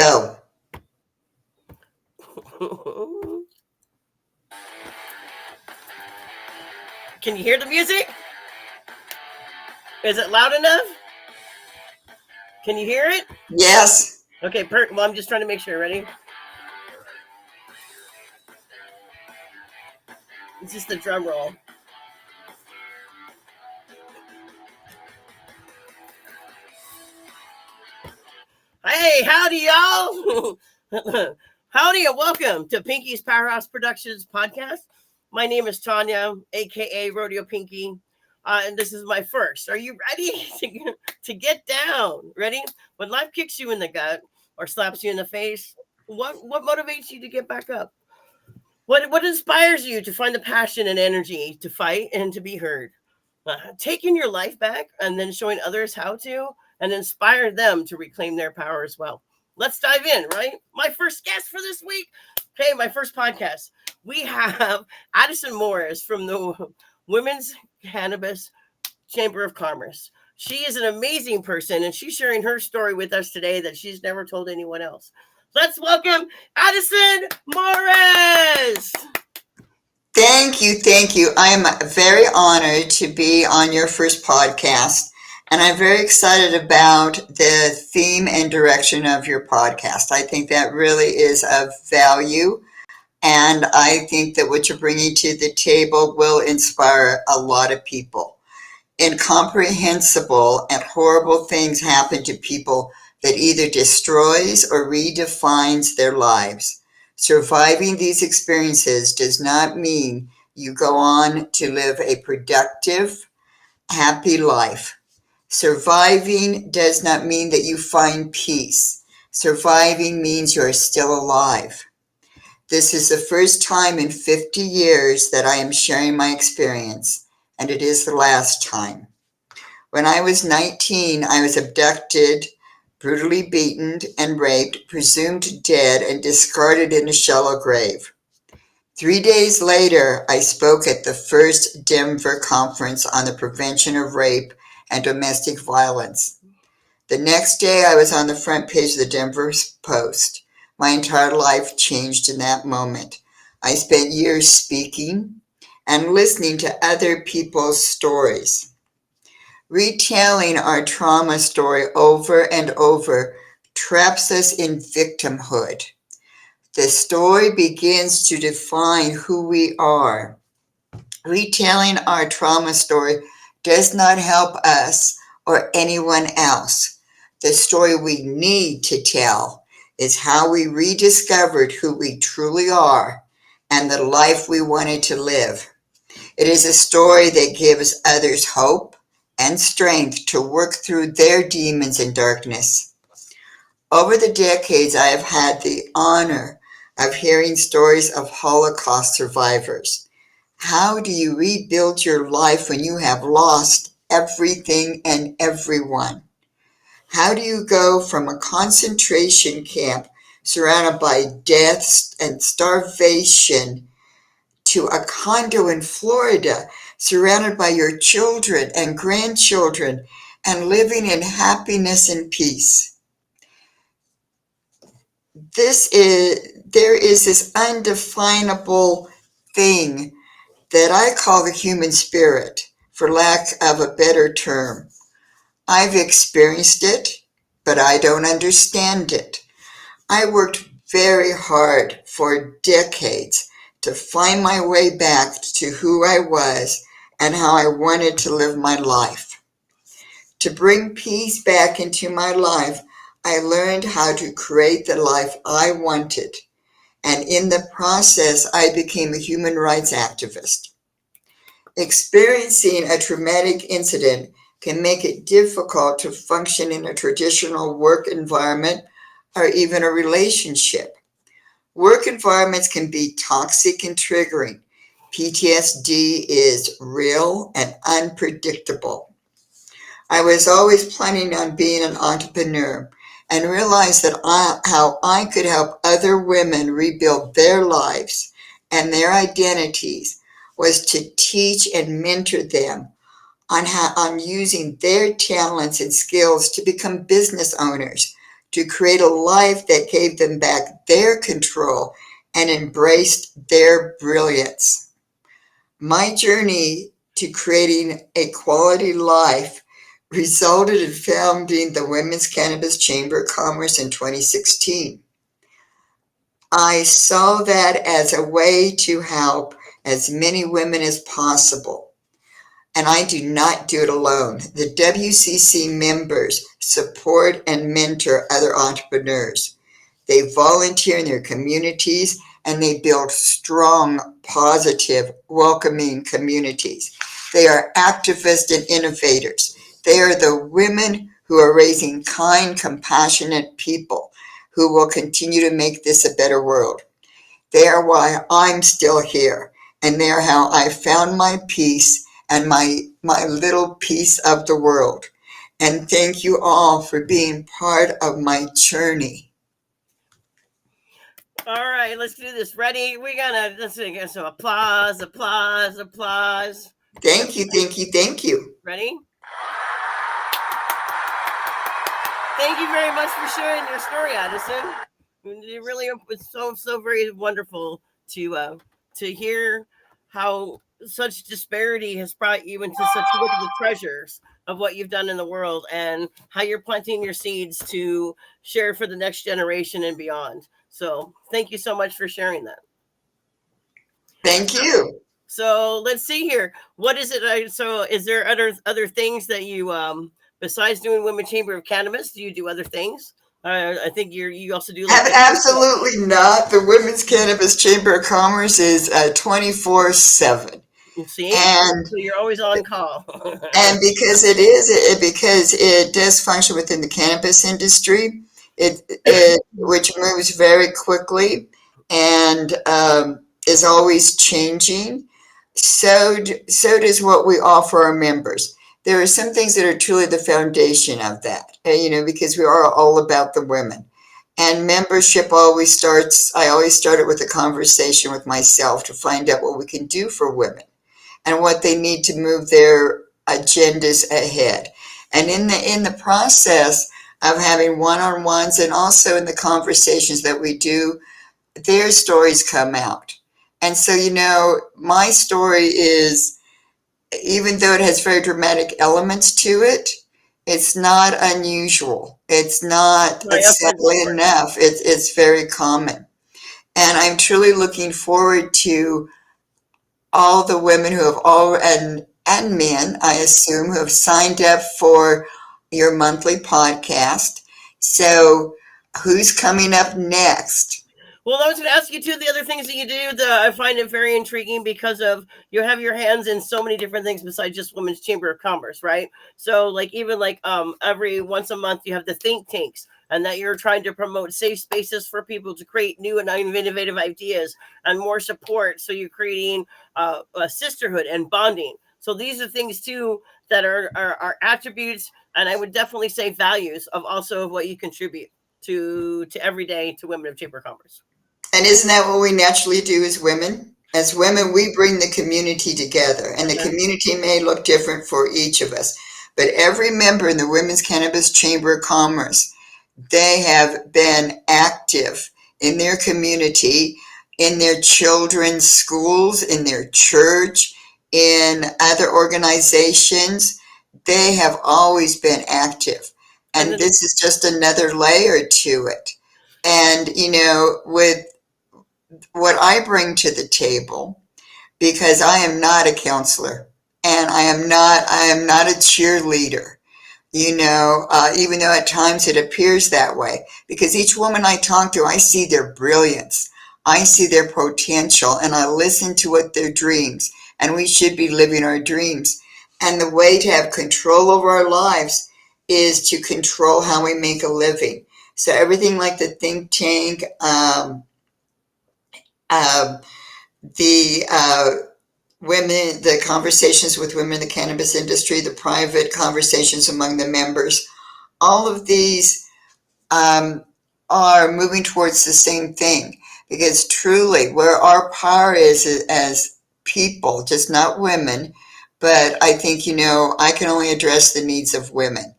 go. Can you hear the music? Is it loud enough? Can you hear it? Yes. Okay, well, I'm just trying to make sure. Ready? It's just the drum roll. Hey, howdy, y'all. Howdy and welcome to Pinky's Powerhouse Productions podcast. My name is Tanya, a.k.a. Rodeo Pinky, and this is my first. Are you ready to get down? Ready? When life kicks you in the gut or slaps you in the face, what motivates you to get back up? What inspires you to find the passion and energy to fight and to be heard? Taking your life back and then showing others how to and inspire them to reclaim their power as well. Let's dive in, right? My first guest for this week. Okay, my first podcast. We have Addison Morris from the Women's Cannabis Chamber of Commerce. She is an amazing person, and she's sharing her story with us today that she's never told anyone else. Let's welcome Addison Morris. Thank you. I am very honored to be on your first podcast, and I'm very excited about the theme and direction of your podcast. I think that really is of value, and I think that what you're bringing to the table will inspire a lot of people. Incomprehensible and horrible things happen to people that either destroys or redefines their lives. Surviving these experiences does not mean you go on to live a productive, happy life. Surviving does not mean that you find peace. Surviving means you are still alive. This is the first time in 50 years that I am sharing my experience, and it is the last time. When I was 19, I was abducted, brutally beaten and raped, presumed dead, and discarded in a shallow grave. 3 days later, I spoke at the first Denver conference on the prevention of rape and domestic violence. The next day, I was on the front page of the Denver Post. My entire life changed in that moment. I spent years speaking and listening to other people's stories. Retelling our trauma story over and over traps us in victimhood. The story begins to define who we are. Retelling our trauma story does not help us or anyone else. The story we need to tell is how we rediscovered who we truly are and the life we wanted to live. It is a story that gives others hope and strength to work through their demons and darkness. Over the decades, I have had the honor of hearing stories of Holocaust survivors. How do you rebuild your life when you have lost everything and everyone? How do you go from a concentration camp surrounded by death and starvation to a condo in Florida surrounded by your children and grandchildren and living in happiness and peace? There is this undefinable thing that I call the human spirit, for lack of a better term. I've experienced it, but I don't understand it. I worked very hard for decades to find my way back to who I was and how I wanted to live my life. To bring peace back into my life, I learned how to create the life I wanted. And in the process, I became a human rights activist. Experiencing a traumatic incident can make it difficult to function in a traditional work environment or even a relationship. Work environments can be toxic and triggering. PTSD is real and unpredictable. I was always planning on being an entrepreneur and realized that how I could help other women rebuild their lives and their identities was to teach and mentor them on using their talents and skills to become business owners, to create a life that gave them back their control and embraced their brilliance. My journey to creating a quality life resulted in founding the Women's Cannabis Chamber of Commerce in 2016. I saw that as a way to help as many women as possible. And I do not do it alone. The WCC members support and mentor other entrepreneurs. They volunteer in their communities and they build strong, positive, welcoming communities. They are activists and innovators. They are the women who are raising kind, compassionate people who will continue to make this a better world. They are why I'm still here, and they are how I found my peace and my little piece of the world. And thank you all for being part of my journey. All right, let's do this. Ready? Let's get some applause. Thank you. Ready? Thank you very much for sharing your story, Addison. It really was so very wonderful to hear how such disparity has brought you into such wonderful treasures of what you've done in the world, and how you're planting your seeds to share for the next generation and beyond. So thank you so much for sharing that. Thank you. So let's see here. What is it? So is there other things that you besides doing Women Chamber of Cannabis? Do you do other things? I think you also do like Absolutely not. The Women's Cannabis Chamber of Commerce is 24/7. See, and so you're always on call. And because it does function within the cannabis industry, which moves very quickly and is always changing. So does what we offer our members. There are some things that are truly the foundation of that, because we are all about the women. And membership always starts. I always start it with a conversation with myself to find out what we can do for women and what they need to move their agendas ahead. And in the process of having one-on-ones and also in the conversations that we do, their stories come out. And so, my story is, even though it has very dramatic elements to it, it's not unusual. It's not, sadly enough, it's very common. And I'm truly looking forward to all the women who have and men, I assume, who have signed up for your monthly podcast. So who's coming up next? Well, I was going to ask you too, the other things that you do, I find it very intriguing because of you have your hands in so many different things besides just Women's Chamber of Commerce, right? So every once a month you have the think tanks, and that you're trying to promote safe spaces for people to create new and innovative ideas and more support. So you're creating a sisterhood and bonding. So these are things too that are attributes, and I would definitely say values of what you contribute to every day to Women of Chamber of Commerce. And isn't that what we naturally do as women? As women, we bring the community together, and the community may look different for each of us. But every member in the Women's Cannabis Chamber of Commerce, they have been active in their community, in their children's schools, in their church, in other organizations. They have always been active. And this is just another layer to it. And, with what I bring to the table, because I am not a counselor and I am not a cheerleader, even though at times it appears that way, because each woman I talk to, I see their brilliance, I see their potential, and I listen to what their dreams, and we should be living our dreams. And the way to have control over our lives is to control how we make a living. So everything like the think tank, the conversations with women in the cannabis industry, the private conversations among the members, all of these are moving towards the same thing, because truly where our power is as people, just not women, but I think, I can only address the needs of women.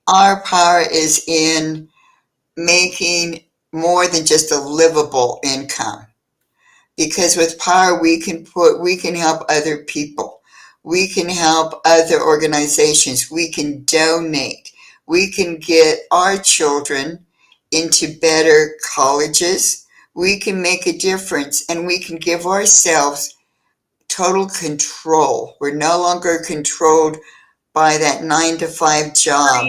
Our power is in making more than just a livable income. Because with power, we can help other people. We can help other organizations. We can donate. We can get our children into better colleges. We can make a difference and we can give ourselves total control. We're no longer controlled by that 9 to 5 job.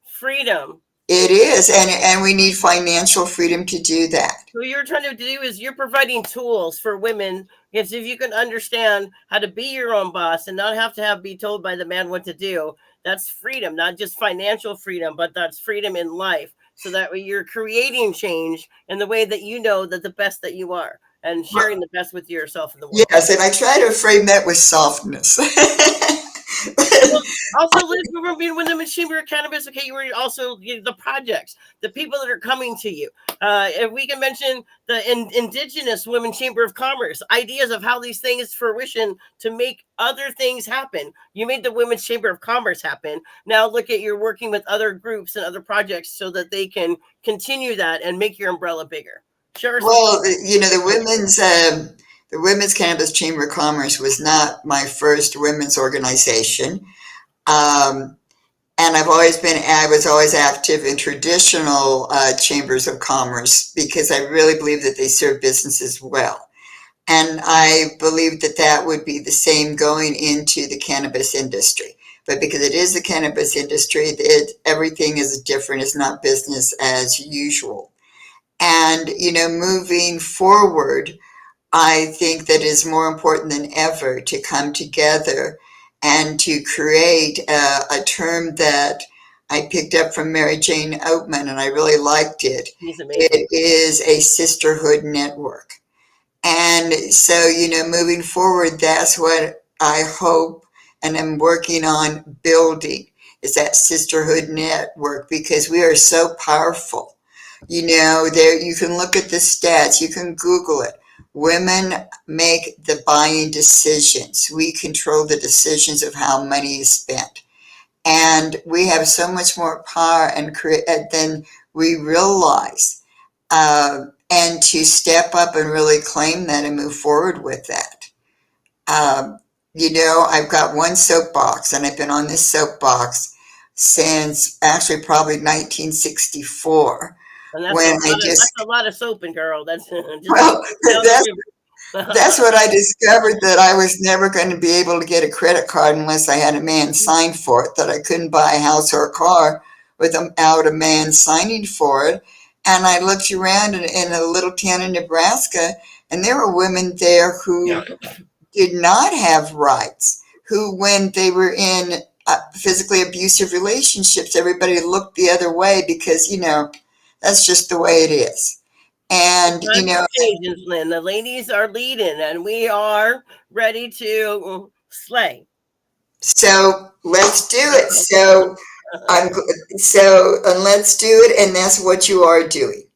Freedom. It is, and we need financial freedom to do that. What you're trying to do is you're providing tools for women, because if you can understand how to be your own boss and not have to be told by the man what to do, that's freedom, not just financial freedom, but that's freedom in life. So that way you're creating change in the way that you know that the best that you are and sharing the best with yourself in the world. Yes, and I try to frame that with softness. Also, Liz, we were being with the Chamber of Cannabis. Okay, you were also the projects, the people that are coming to you. If we can mention the Indigenous Women Chamber of Commerce, ideas of how these things fruition to make other things happen. You made the Women's Chamber of Commerce happen. Now look at you're working with other groups and other projects so that they can continue that and make your umbrella bigger. Sure. Well, the Women's Cannabis Chamber of Commerce was not my first women's organization. And I was always active in traditional chambers of commerce because I really believe that they serve businesses well. And I believe that that would be the same going into the cannabis industry. But because it is the cannabis industry, everything is different. It's not business as usual. And, moving forward, I think that is more important than ever to come together and to create a term that I picked up from Mary Jane Oatman, and I really liked it. He's amazing. It is a sisterhood network. And so, moving forward, that's what I hope and am working on building is that sisterhood network because we are so powerful. There you can look at the stats, you can Google it. Women make the buying decisions. We control the decisions of how money is spent. And we have so much more power than we realize. And to step up and really claim that and move forward with that. I've got one soapbox, and I've been on this soapbox since actually probably 1964. And that's a lot of soaping, girl. That's well, that's what I discovered, that I was never going to be able to get a credit card unless I had a man sign for it, that I couldn't buy a house or a car without a man signing for it. And I looked around in a little town in Nebraska, and there were women there who did not have rights, who, when they were in physically abusive relationships, everybody looked the other way because, that's just the way it is. And, changes, Lynn. The ladies are leading, and we are ready to slay. So let's do it. And let's do it, and that's what you are doing.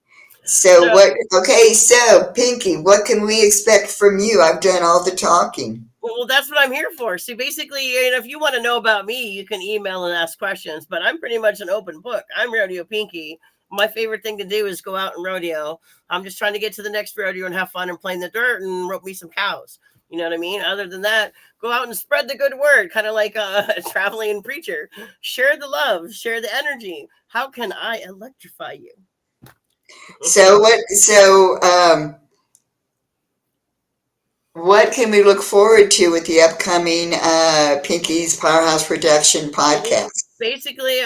So what? Okay, so Pinky, what can we expect from you? I've done all the talking. Well, that's what I'm here for. See, basically, if you want to know about me, you can email and ask questions. But I'm pretty much an open book. I'm Rodeo Pinky. My favorite thing to do is go out and rodeo. I'm just trying to get to the next rodeo and have fun and play in the dirt and rope me some cows. You know what I mean? Other than that, go out and spread the good word, kind of like a traveling preacher. Share the love, share the energy. How can I electrify you? What can we look forward to with the upcoming Pinky's Powerhouse Production podcast? Basically,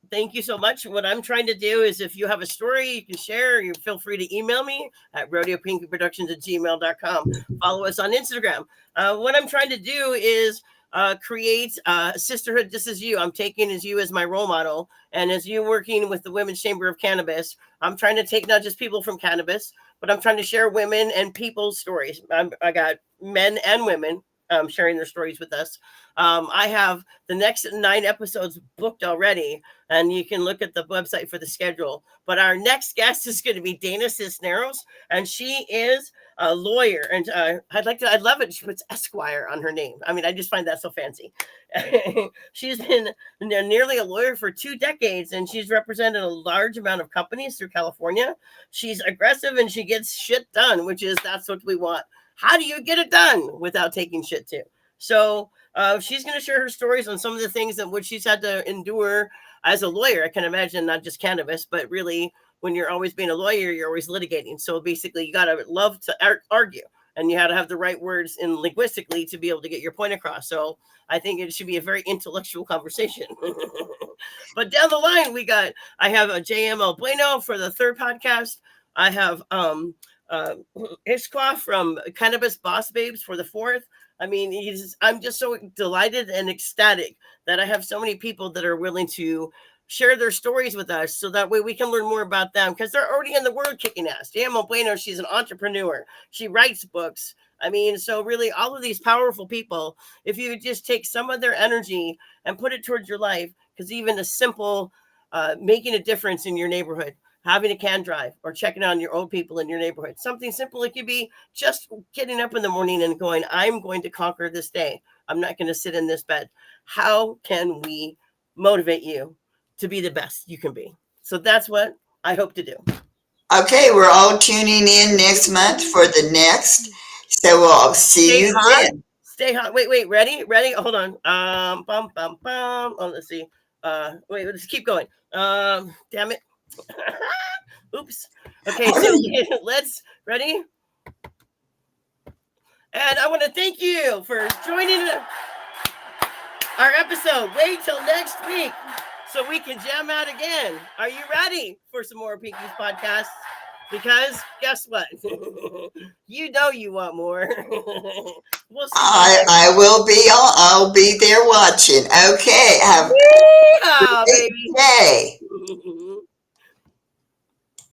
thank you so much. What I'm trying to do is if you have a story you can share, you feel free to email me at rodeopinkyproductions@gmail.com. Follow us on Instagram. What I'm trying to do is create a sisterhood. This is you. I'm taking as you as my role model. And as you working with the Women's Chamber of Cannabis, I'm trying to take not just people from cannabis, but I'm trying to share women and people's stories. I got men and women sharing their stories with us. I have the next 9 episodes booked already, and you can look at the website for the schedule. But our next guest is going to be Dana Cisneros, and she is a lawyer. And I'd love it. She puts Esquire on her name. I mean, I just find that so fancy. She's been nearly a lawyer for 2 decades, and she's represented a large amount of companies through California. She's aggressive and she gets shit done, which is that's what we want. How do you get it done without taking shit too? So she's going to share her stories on some of the things that which she's had to endure as a lawyer. I can imagine not just cannabis, but really when you're always being a lawyer, you're always litigating. So basically, you got to love to argue, and you had to have the right words in linguistically to be able to get your point across. So I think it should be a very intellectual conversation. But down the line, I have a JML Bueno for the third podcast. I have Ishqua from Cannabis Boss Babes for the fourth. I mean, I'm just so delighted and ecstatic that I have so many people that are willing to share their stories with us so that way we can learn more about them because they're already in the world kicking ass. JML Bueno, she's an entrepreneur. She writes books. I mean, so really all of these powerful people, if you just take some of their energy and put it towards your life, because even a simple making a difference in your neighborhood, having a can drive or checking on your old people in your neighborhood, something simple. It could be just getting up in the morning and going, I'm going to conquer this day. I'm not going to sit in this bed. How can we motivate you to be the best you can be? So that's what I hope to do. Okay, we're all tuning in next month for the next. So we'll see Stay you hot. then. Stay hot. Wait. Ready? Hold on. Bum. Oh, let's see. Wait. Let's keep going. Damn it. Oops. Okay. So let's ready. And I want to thank you for joining our episode. Wait till next week so we can jam out again. Are you ready for some more Pinky's podcasts? Because guess what? You know you want more. We'll see. I will be on. I'll be there watching. Okay, have Yeehaw, a great baby. day.